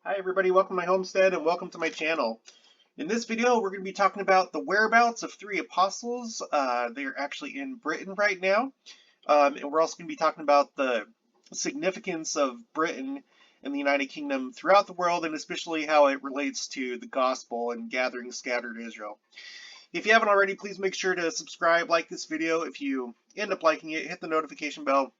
Hi everybody, welcome to my homestead and welcome to my channel. In this video we're going to be talking about the whereabouts of three apostles. They're actually in Britain right now. And we're also going to be talking about the significance of Britain and the United Kingdom throughout the world, and especially how it relates to the gospel and gathering scattered Israel. If you haven't already, please make sure to subscribe, like this video. If you end up liking it, hit the notification bell,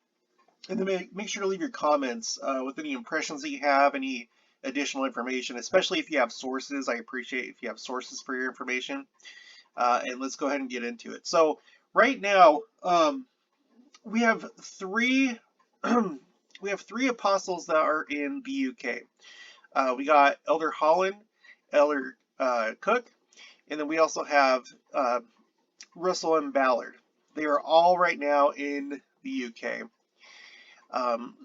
and then make sure to leave your comments with any impressions that you have, any additional information, especially if you have sources. I appreciate if you have sources for your information. And let's go ahead and get into it. So right now, we have three we have three apostles that are in the UK. We got Elder Holland, Elder Cook, and then we also have Russell and Ballard. They are all right now in the UK.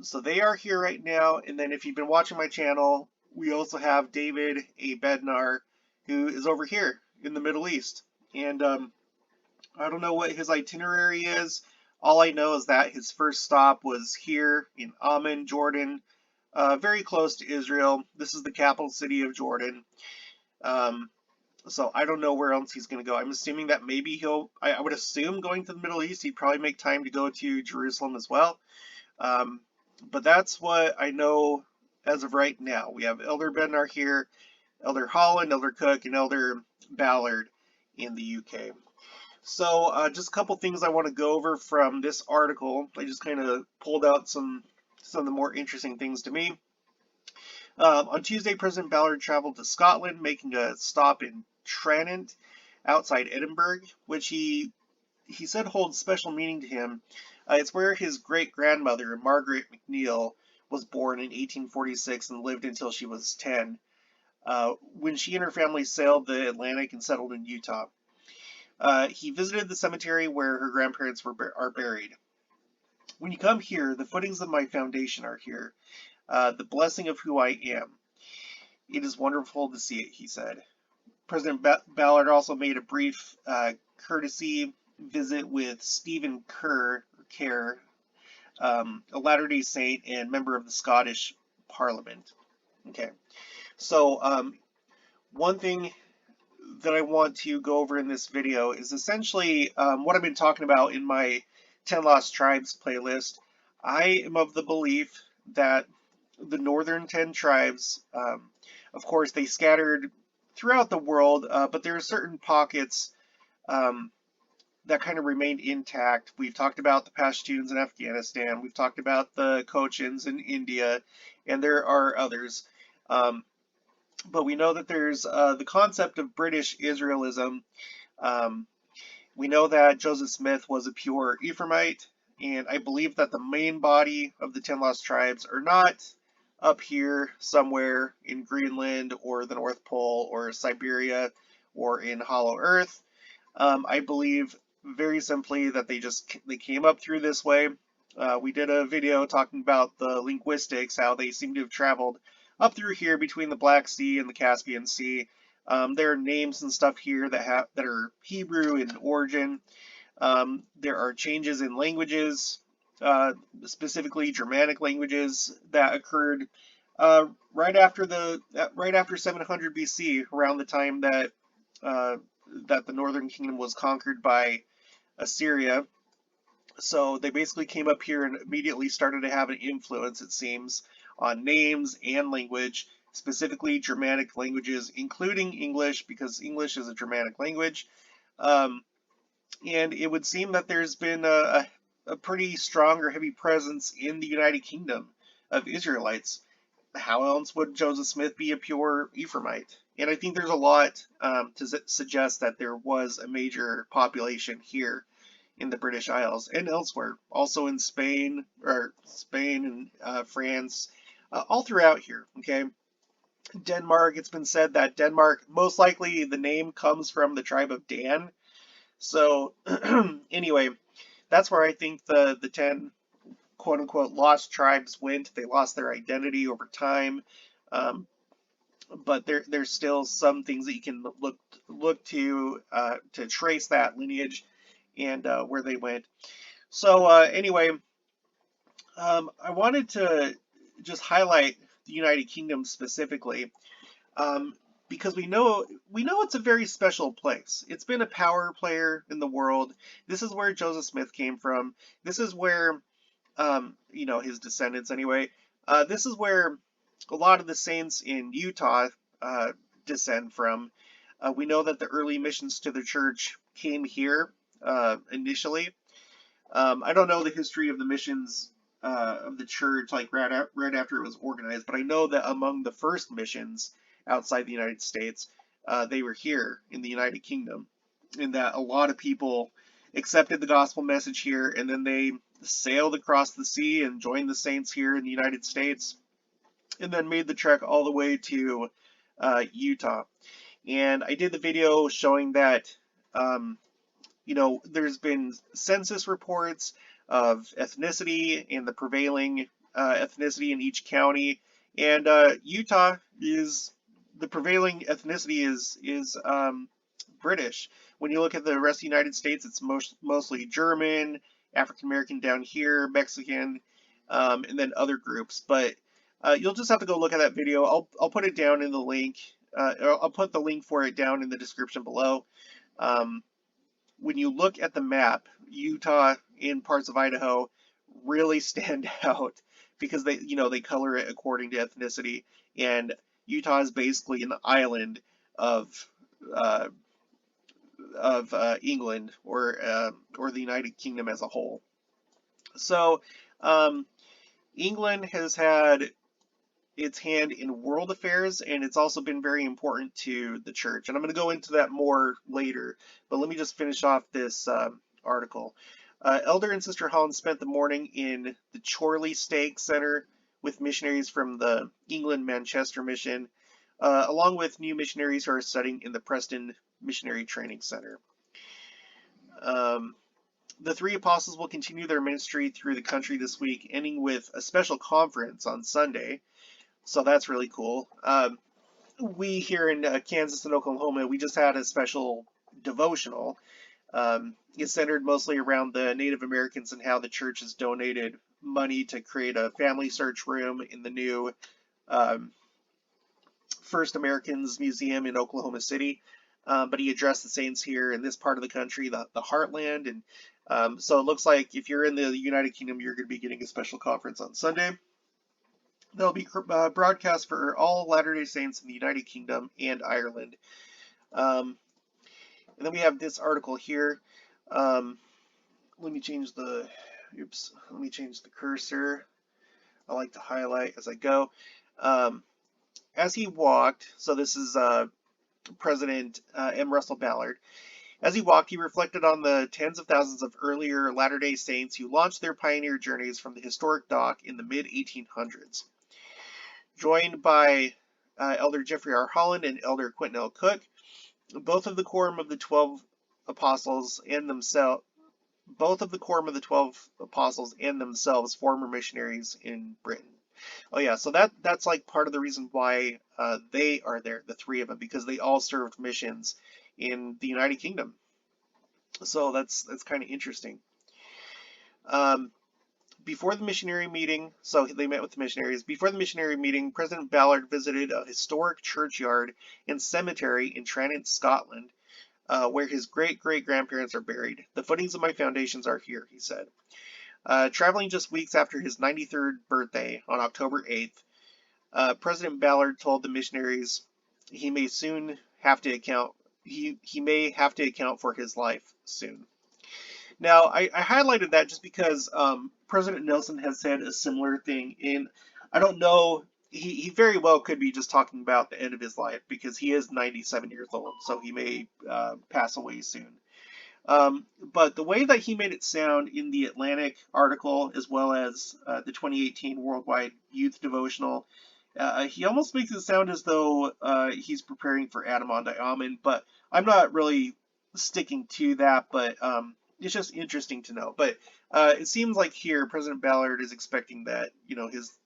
So they are here right now, and then if you've been watching my channel, we also have David A. Bednar, who is over here in the Middle East. And I don't know what his itinerary is. All I know is that his first stop was here in Amman, Jordan, very close to Israel. This is the capital city of Jordan. So I don't know where else he's going to go. I'm assuming that maybe I would assume going to the Middle East, he'd probably make time to go to Jerusalem as well. But that's what I know as of right now. We have Elder Bednar here, Elder Holland, Elder Cook, and Elder Ballard in the UK. So just a couple things I want to go over from this article. I just kind of pulled out some of the more interesting things to me. On Tuesday, President Ballard traveled to Scotland, making a stop in Tranent outside Edinburgh, which he said holds special meaning to him. It's where his great-grandmother, Margaret McNeill, was born in 1846 and lived until she was 10, when she and her family sailed the Atlantic and settled in Utah. He visited the cemetery where her grandparents are buried. When you come here, the footings of my foundation are here, the blessing of who I am. It is wonderful to see it, he said. President Ballard also made a brief courtesy visit with Stephen Kerr, a Latter-day Saint and member of the Scottish Parliament. Okay, so one thing that I want to go over in this video is essentially what I've been talking about in my 10 Lost Tribes playlist. I am of the belief that the northern 10 tribes, of course, they scattered throughout the world, but there are certain pockets that kind of remained intact. We've talked about the Pashtuns in Afghanistan. We've talked about the Cochins in India, and there are others. But we know that there's the concept of British Israelism. We know that Joseph Smith was a pure Ephraimite, and I believe that the main body of the 10 Lost Tribes are not up here somewhere in Greenland or the North Pole or Siberia or in Hollow Earth. I believe very simply that they came up through this way. We did a video talking about the linguistics, how they seem to have traveled up through here between the Black Sea and the Caspian Sea. There are names and stuff here that are Hebrew in origin. There are changes in languages, specifically Germanic languages, that occurred right after 700 BC, around the time that the Northern Kingdom was conquered by Assyria. So they basically came up here and immediately started to have an influence, it seems, on names and language, specifically Germanic languages, including English, because English is a Germanic language. And it would seem that there's been a pretty strong or heavy presence in the United Kingdom of Israelites. How else would Joseph Smith be a pure Ephraimite? And I think there's a lot to suggest that there was a major population here in the British Isles and elsewhere, also in Spain and France, all throughout here. Okay, Denmark. It's been said that Denmark, most likely the name comes from the tribe of Dan. So anyway, that's where I think the 10 quote-unquote lost tribes went. They lost their identity over time, but there's still some things that you can look to trace that lineage and where they went. So anyway, I wanted to just highlight the United Kingdom specifically, um, because we know it's a very special place. It's been a power player in the world. This is where Joseph Smith came from. This is where his descendants anyway. This is where a lot of the saints in Utah uh, descend from. We know that the early missions to the church came here initially. I don't know the history of the missions of the church like right after it was organized, but I know that among the first missions outside the United States, they were here in the United Kingdom, and that a lot of people accepted the gospel message here, and then they sailed across the sea and joined the saints here in the United States, and then made the trek all the way to Utah. And I did the video showing that um, there's been census reports of ethnicity and the prevailing ethnicity in each county, and Utah is the prevailing ethnicity is British. When you look at the rest of the United States, it's mostly German, African American down here, Mexican, and then other groups. But you'll just have to go look at that video. I'll put it down in the link. I'll put the link for it down in the description below. Um, when you look at the map, Utah and parts of Idaho really stand out because they color it according to ethnicity, and Utah is basically an island of uh, England or the United Kingdom as a whole. So England has had its hand in world affairs, and it's also been very important to the church. And I'm going to go into that more later, but let me just finish off this article. Elder and Sister Holland spent the morning in the Chorley Stake Center with missionaries from the England Manchester Mission, along with new missionaries who are studying in the Preston Missionary Training Center. The three apostles will continue their ministry through the country this week, ending with a special conference on Sunday. So that's really cool. We here in Kansas and Oklahoma, we just had a special devotional. It's centered mostly around the Native Americans and how the church has donated money to create a family search room in the new First Americans Museum in Oklahoma City. But he addressed the saints here in this part of the country, the heartland. And so it looks like if you're in the United Kingdom, you're going to be getting a special conference on Sunday. They'll be broadcast for all Latter-day Saints in the United Kingdom and Ireland. And then we have this article here. Let me change the cursor. I like to highlight as I go. As he walked, so this is President M. Russell Ballard. As he walked, he reflected on the tens of thousands of earlier Latter-day Saints who launched their pioneer journeys from the historic dock in the mid-1800s. Joined by Elder Jeffrey R. Holland and Elder Quentin L. Cook, both of the quorum of the 12 apostles and themselves former missionaries in Britain. Oh yeah, so that's like part of the reason why they are there, the three of them, because they all served missions in the United Kingdom. So that's kind of interesting. Before the missionary meeting, so they met with the missionaries. Before the missionary meeting, President Ballard visited a historic churchyard and cemetery in Tranent, Scotland, where his great-great-grandparents are buried. The footings of my foundations are here, he said. Traveling just weeks after his 93rd birthday on October 8th, President Ballard told the missionaries he may have to account for his life soon. Now, I highlighted that just because President Nelson has said a similar thing, and I don't know, he very well could be just talking about the end of his life because he is 97 years old, so he may pass away soon. But the way that he made it sound in the Atlantic article, as well as the 2018 Worldwide Youth Devotional, he almost makes it sound as though he's preparing for Adamandi Amen, but I'm not really sticking to that, but it's just interesting to know. But it seems like here President Ballard is expecting that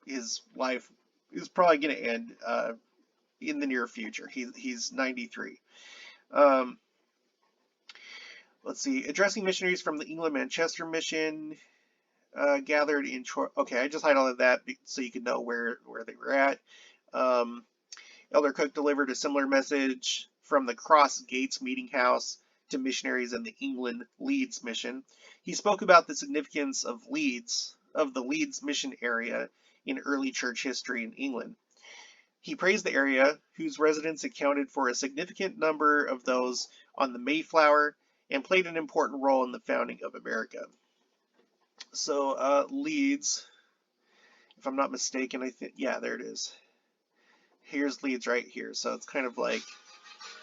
his life is probably going to end in the near future. He's 93. Let's see. Addressing missionaries from the England Manchester Mission. gathered in. Okay, I just highlighted that so you can know where they were at. Um, Elder Cook delivered a similar message from the Cross Gates Meeting House to missionaries in the England Leeds mission. He spoke about the significance of the Leeds mission area in early church history in England. He praised the area, whose residents accounted for a significant number of those on the Mayflower and played an important role in the founding of America. So Leeds, if I'm not mistaken, I think, yeah, there it is. Here's Leeds right here. So it's kind of like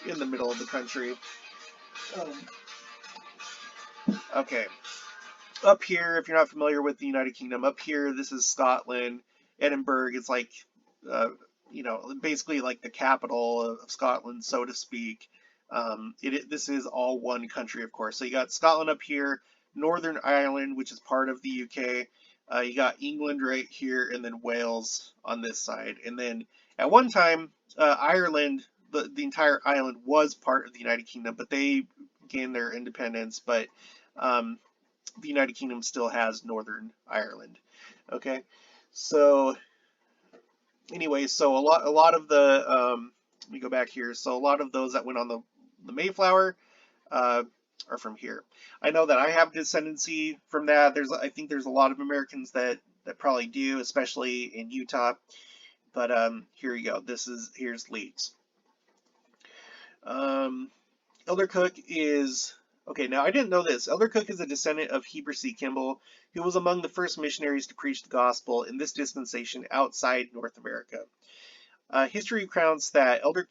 in the middle of the country. Okay. Up here, if you're not familiar with the United Kingdom, up here, this is Scotland. Edinburgh is like, basically like the capital of Scotland, so to speak. This is all one country, of course. So you got Scotland up here, Northern Ireland, which is part of the UK. You got England right here, and then Wales on this side. And then at one time, Ireland, the entire island was part of the United Kingdom, but they gained their independence. But the United Kingdom still has Northern Ireland. Okay, so anyway, so a lot of the let me go back here. So a lot of those that went on the Mayflower are from here. I know that I have descendancy from that. I think there's a lot of Americans that probably do, especially in Utah. But here you go. Here's Leeds. Elder Cook is okay. Now I didn't know this. Elder Cook is a descendant of Heber C. Kimball, who was among the first missionaries to preach the gospel in this dispensation outside North America. History recounts that Elder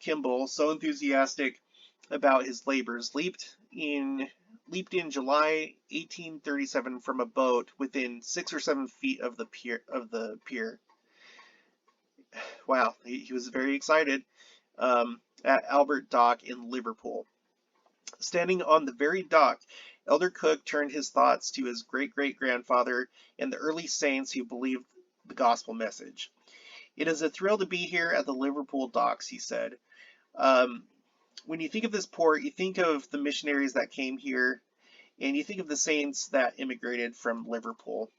Kimball, so enthusiastic about his labors, leaped in July 1837 from a boat within 6 or 7 feet of the pier. Wow, he was very excited. At Albert Dock in Liverpool. Standing on the very dock, Elder Cook turned his thoughts to his great-great-grandfather and the early saints who believed the gospel message. It is a thrill to be here at the Liverpool docks, he said. When you think of this port, you think of the missionaries that came here, and you think of the saints that immigrated from Liverpool.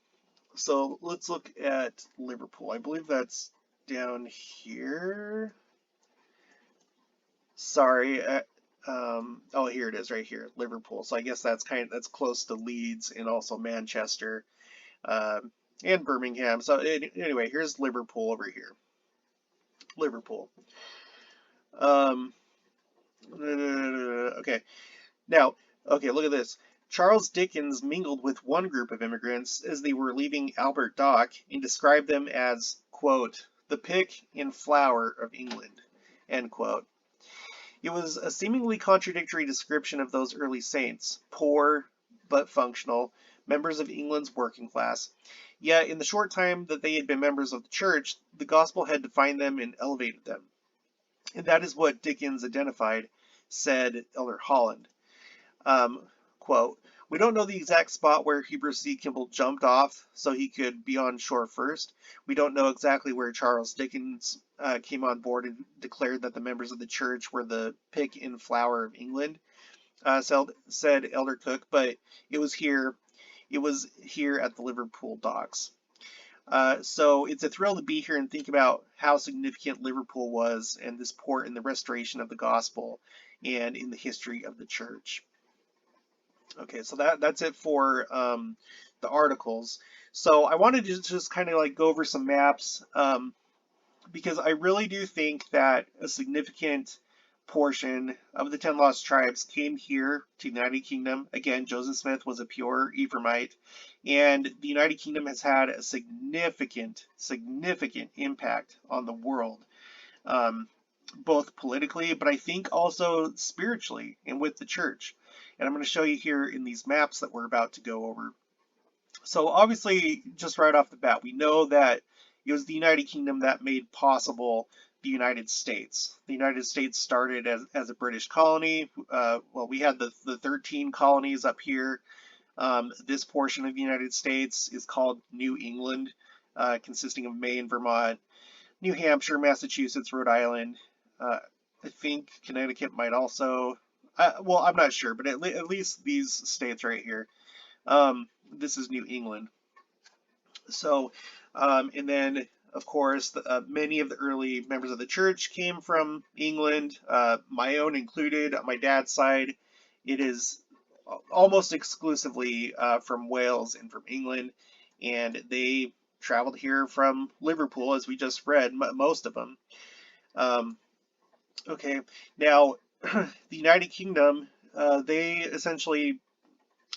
So let's look at Liverpool. I believe that's down here. Sorry. Oh, here it is, right here, Liverpool. So I guess that's close to Leeds and also Manchester, and Birmingham. So anyway, here's Liverpool over here. Liverpool. Okay. Now, okay, look at this. Charles Dickens mingled with one group of immigrants as they were leaving Albert Dock and described them as, quote, the pick and flower of England, end quote. It was a seemingly contradictory description of those early saints, poor but functional, members of England's working class. Yet, in the short time that they had been members of the church, the gospel had defined them and elevated them. And that is what Dickens identified, said Elder Holland. Quote, we don't know the exact spot where Heber C. Kimball jumped off so he could be on shore first. We don't know exactly where Charles Dickens came on board and declared that the members of the church were the pick and flower of England, said Elder Cook, but it was here at the Liverpool docks. So it's a thrill to be here and think about how significant Liverpool was and this port in the restoration of the gospel and in the history of the church. Okay, so that's it for the articles. So I wanted to just kind of like go over some maps because I really do think that a significant portion of the 10 lost tribes came here to the United Kingdom. Again, Joseph Smith was a pure Ephraimite, and the United Kingdom has had a significant impact on the world, both politically, but I think also spiritually and with the church. And I'm going to show you here in these maps that we're about to go over. So obviously, just right off the bat, we know that it was the United Kingdom that made possible the United States. The United States started as a British colony. Well, we had the 13 colonies up here. This portion of the United States is called New England, consisting of Maine, Vermont, New Hampshire, Massachusetts, Rhode Island. I think Connecticut might also. Well, I'm not sure, but at least these states right here. This is New England. So, and then of course, many of the early members of the church came from England, my own included. On my dad's side, it is almost exclusively from Wales and from England, and they traveled here from Liverpool, as we just read, most of them. Um, okay, now the United Kingdom, they essentially,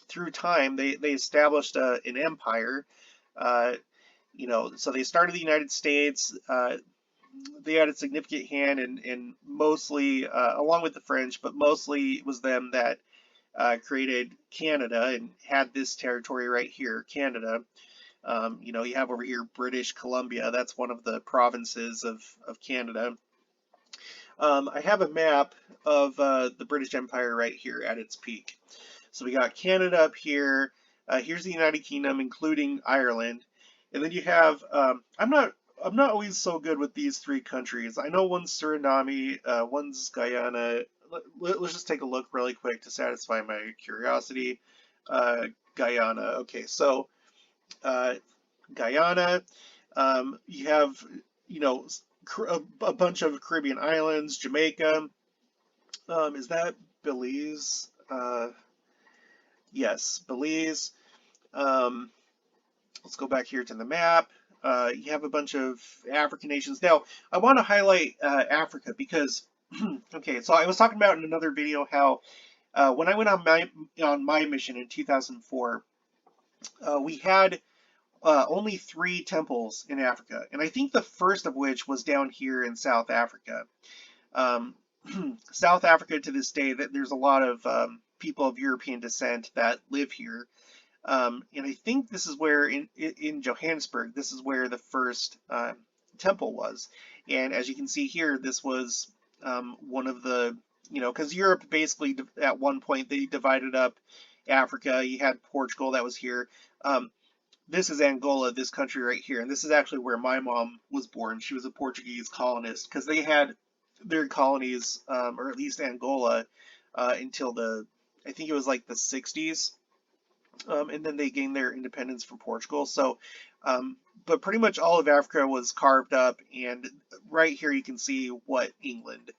through time, they established an empire. Uh, so they started the United States. They had a significant hand in mostly, along with the French, but mostly it was them that created Canada and had this territory right here, Canada. You have over here British Columbia. That's one of the provinces of Canada. I have a map of the British Empire right here at its peak. So we got Canada up here. Here's the United Kingdom, including Ireland, and then you have. I'm not always so good with these three countries. I know one's Suriname, one's Guyana. Let's just take a look really quick to satisfy my curiosity. Guyana. Okay, so uh, Guyana. You have, you know, a bunch of Caribbean islands. Jamaica. Is that Belize? Yes, Belize. Um, let's go back here to the map. You have a bunch of African nations. Now, I want to highlight Africa because, okay, so I was talking about in another video how when I went on my mission in 2004, we had only 3 temples in Africa, and I think the first of which was down here in South Africa. Um, South Africa to this day, that there's a lot of people of European descent that live here. And I think this is where in Johannesburg, this is where the first temple was. And as you can see here, this was one of the, because Europe basically at one point they divided up Africa. You had Portugal that was here. This is Angola, this country right here, and this is actually where my mom was born. She was a Portuguese colonist because they had their colonies, or at least Angola, until I think it was like the 60s, and then they gained their independence from Portugal. So, but pretty much all of Africa was carved up, and right here you can see what England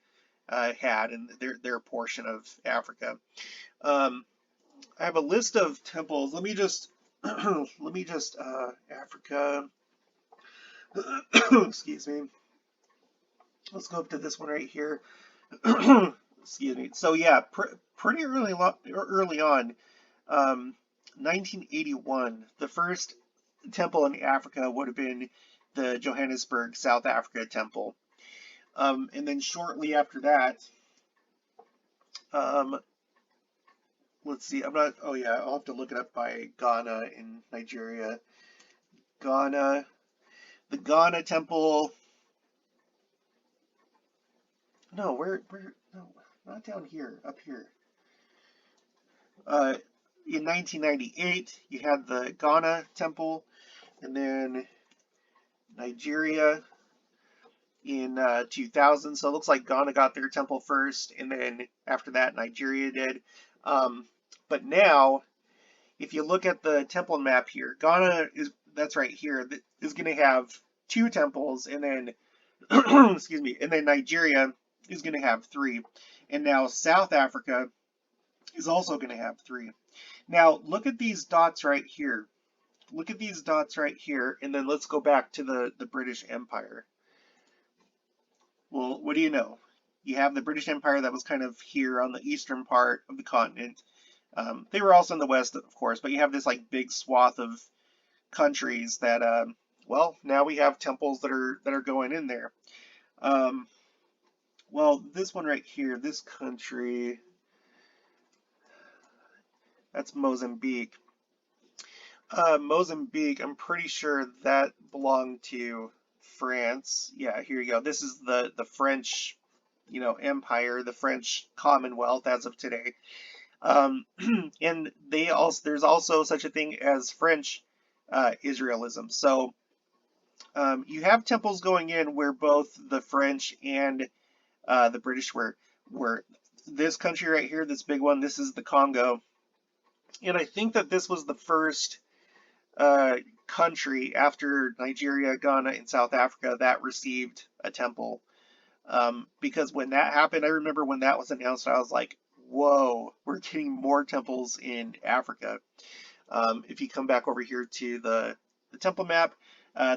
had and their portion of Africa. Um, I have a list of temples. Let me just Africa. Excuse me. Let's go up to this one right here. Excuse me. So yeah, pretty early on, 1981, the first temple in Africa would have been the Johannesburg, South Africa temple. And then shortly after that, um, let's see, oh yeah, I'll have to look it up by Ghana and Nigeria. Ghana, the Ghana temple. No, no, not down here, up here. In 1998, you had the Ghana temple, and then Nigeria in 2000. So it looks like Ghana got their temple first, and then after that, Nigeria did. But now, if you look at the temple map here, Ghana that's right here, is going to have 2 temples, and then excuse me, and then Nigeria is going to have 3, and now South Africa is also going to have 3. Now look at these dots right here. Look at these dots right here, and then let's go back to the British Empire. Well, what do you know? You have the British Empire that was kind of here on the eastern part of the continent. They were also in the west, of course, but you have this like big swath of countries that, well, now we have temples that are going in there. Well, this one right here, this country, that's Mozambique. Mozambique, I'm pretty sure that belonged to France. Yeah, here you go. This is the French, empire, the French Commonwealth as of today. And there's also such a thing as French Israelism. So you have temples going in where both the French and the British were. This country right here, this big one, this is the Congo. And I think that this was the first country after Nigeria, Ghana, and South Africa that received a temple. Because when that happened, I remember when that was announced, I was like, whoa, we're getting more temples in Africa. If you come back over here to the temple map,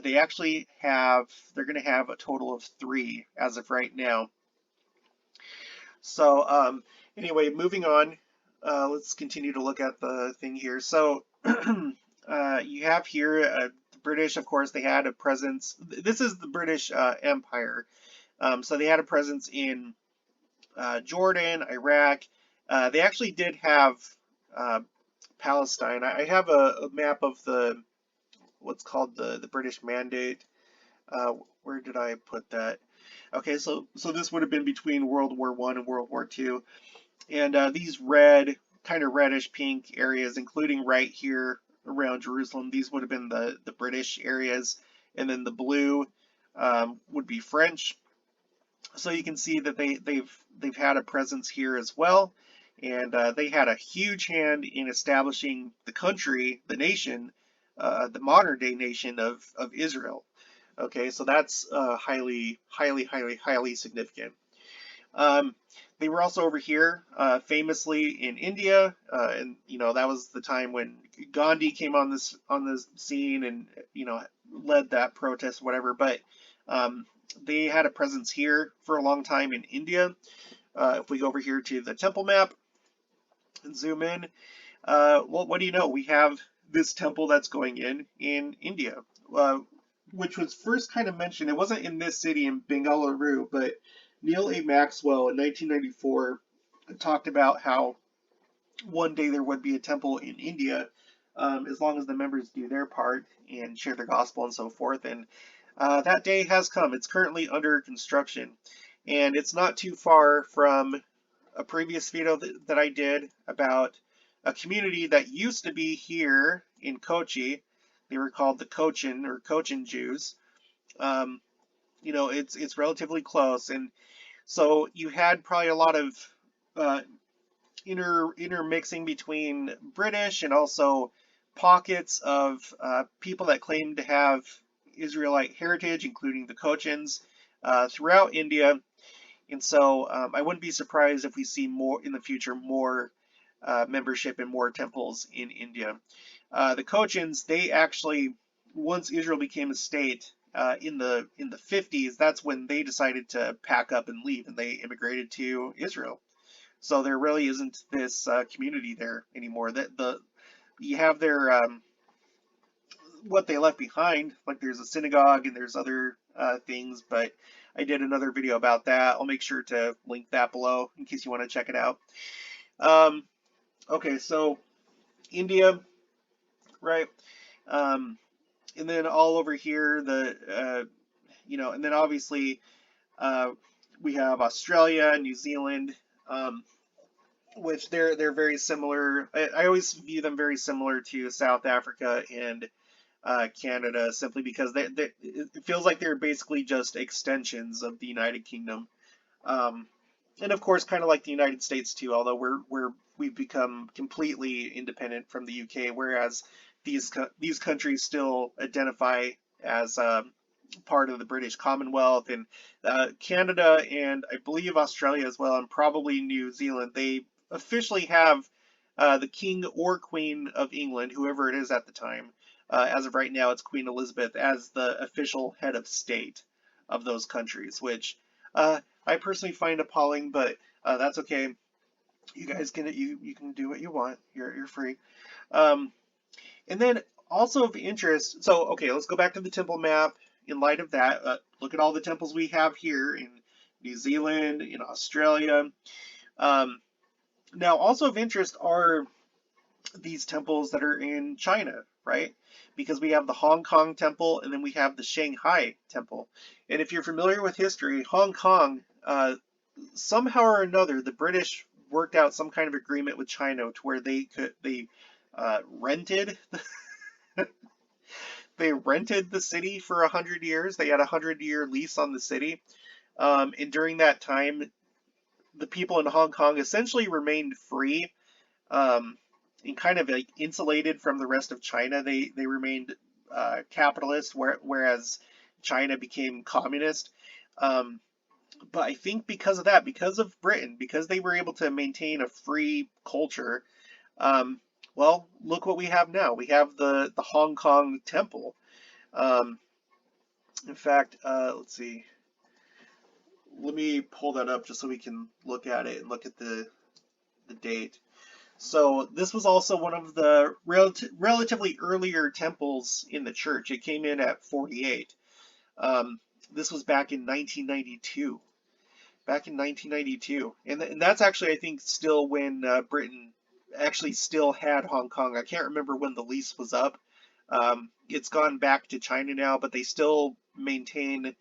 they actually they're going to have a total of 3 as of right now. So anyway, moving on, let's continue to look at the thing here. So you have here the British, of course, they had a presence. This is the British Empire. So they had a presence in Jordan, Iraq. They actually did have Palestine. I have a map of what's called the British Mandate. Where did I put that? Okay, so this would have been between World War I and World War II. And these red, kind of reddish pink areas, including right here around Jerusalem, these would have been the British areas. And then the blue would be French. So you can see that they've had a presence here as well. And they had a huge hand in establishing the country, the nation, the modern day nation of Israel. Okay, so that's highly, highly, highly, highly significant. They were also over here, famously in India, and that was the time when Gandhi came on the scene and led that protest, whatever. But they had a presence here for a long time in India. If we go over here to the temple map and zoom in, well, what do you know? We have this temple that's going in India. Which was first kind of mentioned. It wasn't in this city in Bengaluru, but Neil A. Maxwell in 1994 talked about how one day there would be a temple in India, as long as the members do their part and share the gospel and so forth. And that day has come. It's currently under construction, and it's not too far from a previous video that I did about a community that used to be here in Cochin. They were called the Cochin or Cochin Jews. It's relatively close, and so you had probably a lot of intermixing between British and also pockets of people that claimed to have Israelite heritage, including the Cochins, throughout India. And so I wouldn't be surprised if we see more in the future, more membership and more temples in India. The Cochins, they actually, once Israel became a state in the 50s, that's when they decided to pack up and leave, and they immigrated to Israel. So there really isn't this community there anymore. You have their what they left behind, like there's a synagogue and there's other things, but I did another video about that. I'll make sure to link that below in case you want to check it out. Okay, so India, right? And then all over here, and then obviously we have Australia, New Zealand, which they're very similar. I always view them very similar to South Africa and Canada, simply because it feels like they're basically just extensions of the United Kingdom. And of course, kind of like the United States too, although we've become completely independent from the UK, whereas these countries still identify as part of the British Commonwealth, and Canada and I believe Australia as well, and probably New Zealand. They officially have the King or Queen of England, whoever it is at the time. As of right now, it's Queen Elizabeth as the official head of state of those countries, which I personally find appalling, but that's okay. You guys can you can do what you want. You're free. And then also of interest. So okay, let's go back to the temple map. In light of that, look at all the temples we have here in New Zealand, in Australia. Now, also of interest are these temples that are in China, right? Because we have the Hong Kong temple and then we have the Shanghai temple. And if you're familiar with history, Hong Kong, somehow or another, the British worked out some kind of agreement with China to where they rented they rented the city for 100 years. They had a 100-year lease on the city. And during that time, the people in Hong Kong essentially remained free, and kind of like insulated from the rest of China. They remained capitalist, whereas China became communist. Um, but I think because of that, because of Britain, because they were able to maintain a free culture, um, well, look what we have now. We have the Hong Kong Temple. Um, in fact, let's see. Let me pull that up just so we can look at it and look at the date. So this was also one of the relatively earlier temples in the church. It came in at 48. This was back in 1992. Back in 1992, and that's actually, I think, still when Britain actually still had Hong Kong. I can't remember when the lease was up. It's gone back to China now, but they still maintain,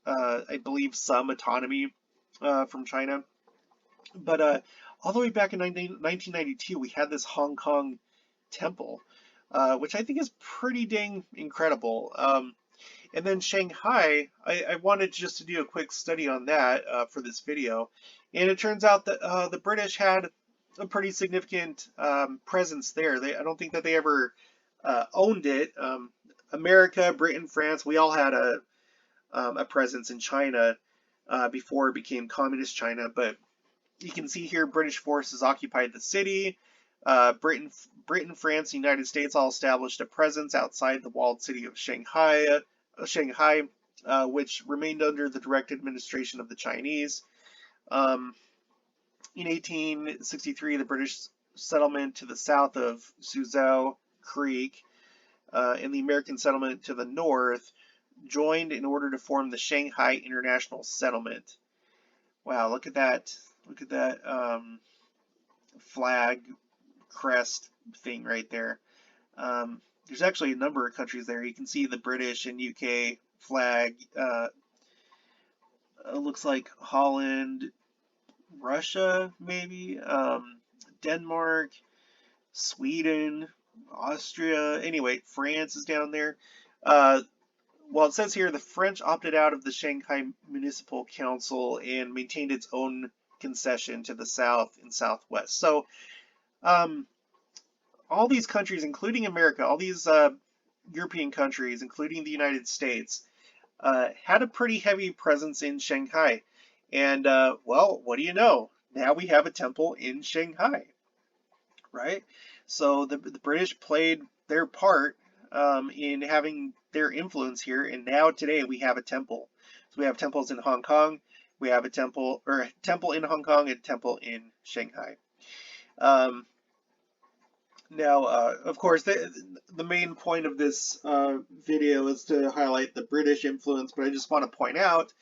I believe, some autonomy from China. But all the way back in 1992, we had this Hong Kong temple, which I think is pretty dang incredible. And then Shanghai, I wanted just to do a quick study on that for this video. And it turns out that the British had a pretty significant presence there. I don't think that they ever owned it. America, Britain, France, we all had a presence in China before it became communist China. But you can see here British forces occupied the city. Britain, France, and the United States all established a presence outside the walled city of Shanghai, which remained under the direct administration of the Chinese. In 1863, the British settlement to the south of Suzhou Creek and the American settlement to the north joined in order to form the Shanghai International Settlement. Wow, look at that. Look at that flag crest thing right there. There's actually a number of countries there. You can see the British and UK flag. It looks like Holland, Russia, maybe, Denmark, Sweden, Austria. Anyway, France is down there. Well, it says here the French opted out of the Shanghai Municipal Council and maintained its own concession to the south and southwest. So, all these countries, including America, all these European countries, including the United States, had a pretty heavy presence in Shanghai. And, well, what do you know? Now we have a temple in Shanghai, right? So the British played their part in having their influence here, and now today we have a temple. So we have temples in Hong Kong, we have a temple in Hong Kong and a temple in Shanghai. Now, of course, the main point of this video is to highlight the British influence, but I just want to point out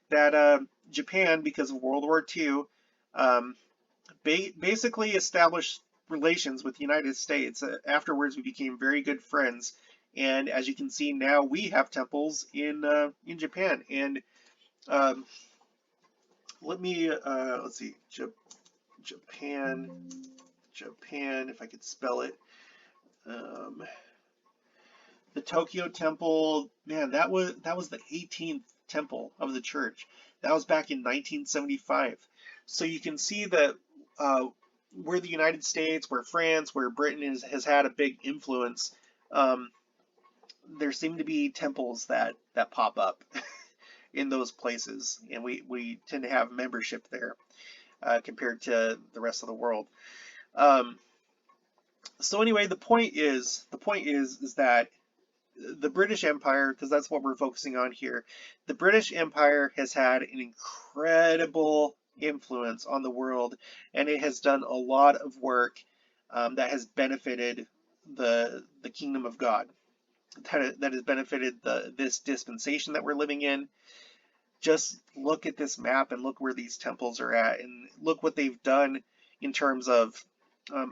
that Japan, because of World War II, basically established relations with the United States. Afterwards, we became very good friends, and as you can see now, we have temples in Japan. And let's see, Japan, if I could spell it. The Tokyo Temple, man, that was the 18th temple of the church. That was back in 1975. So you can see that where the United States, where France, where Britain has had a big influence, there seem to be temples that pop up in those places, and we tend to have membership there compared to the rest of the world. So anyway, the point is that the British Empire, because that's what we're focusing on here, the British Empire has had an incredible influence on the world, and it has done a lot of work that has benefited the kingdom of God, that has benefited this dispensation that we're living in. Just look at this map and look where these temples are at, and look what they've done in terms of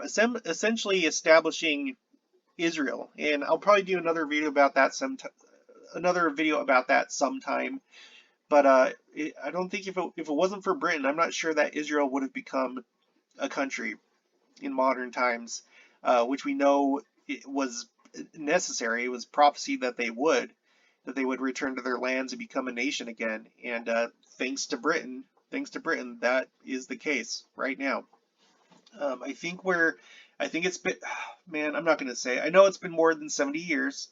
essentially establishing Israel. And I'll probably do another video about that sometime. But I don't think if it wasn't for Britain, I'm not sure that Israel would have become a country in modern times, which we know it was necessary. It was prophecy that they would return to their lands and become a nation again. And thanks to Britain, that is the case right now. I think it's been, man, I'm not going to say. I know it's been more than 70 years.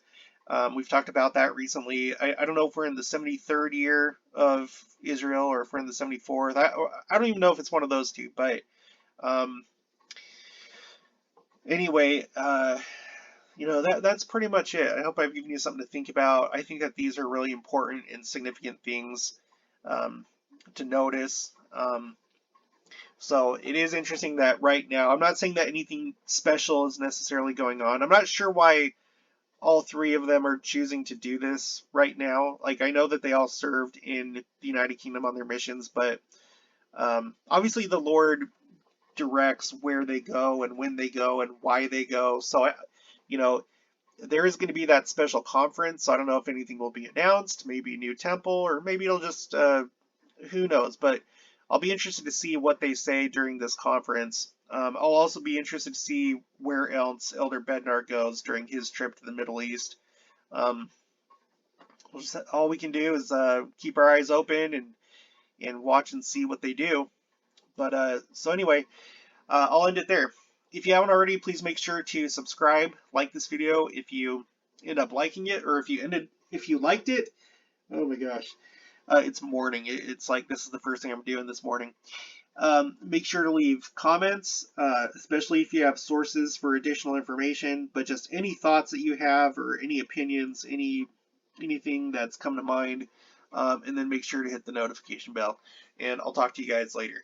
We've talked about that recently. I don't know if we're in the 73rd year of Israel or if we're in the 74th. I don't even know if it's one of those two. But um, anyway, that's pretty much it. I hope I've given you something to think about. I think that these are really important and significant things um, to notice. So it is interesting that right now, I'm not saying that anything special is necessarily going on. I'm not sure why all three of them are choosing to do this right now. Like, I know that they all served in the United Kingdom on their missions, but obviously the Lord directs where they go and when they go and why they go. So, you know, there is going to be that special conference. So I don't know if anything will be announced, maybe a new temple, or maybe it'll just, who knows. But I'll be interested to see what they say during this conference. I'll also be interested to see where else Elder Bednar goes during his trip to the Middle East. Um, all we can do is keep our eyes open and watch and see what they do. But so anyway, I'll end it there. If you haven't already, please make sure to subscribe, like this video if you end up liking it, or if you liked it. Oh my gosh, it's morning. It's like this is the first thing I'm doing this morning. Make sure to leave comments, especially if you have sources for additional information, but just any thoughts that you have or any opinions, anything that's come to mind, and then make sure to hit the notification bell. And I'll talk to you guys later.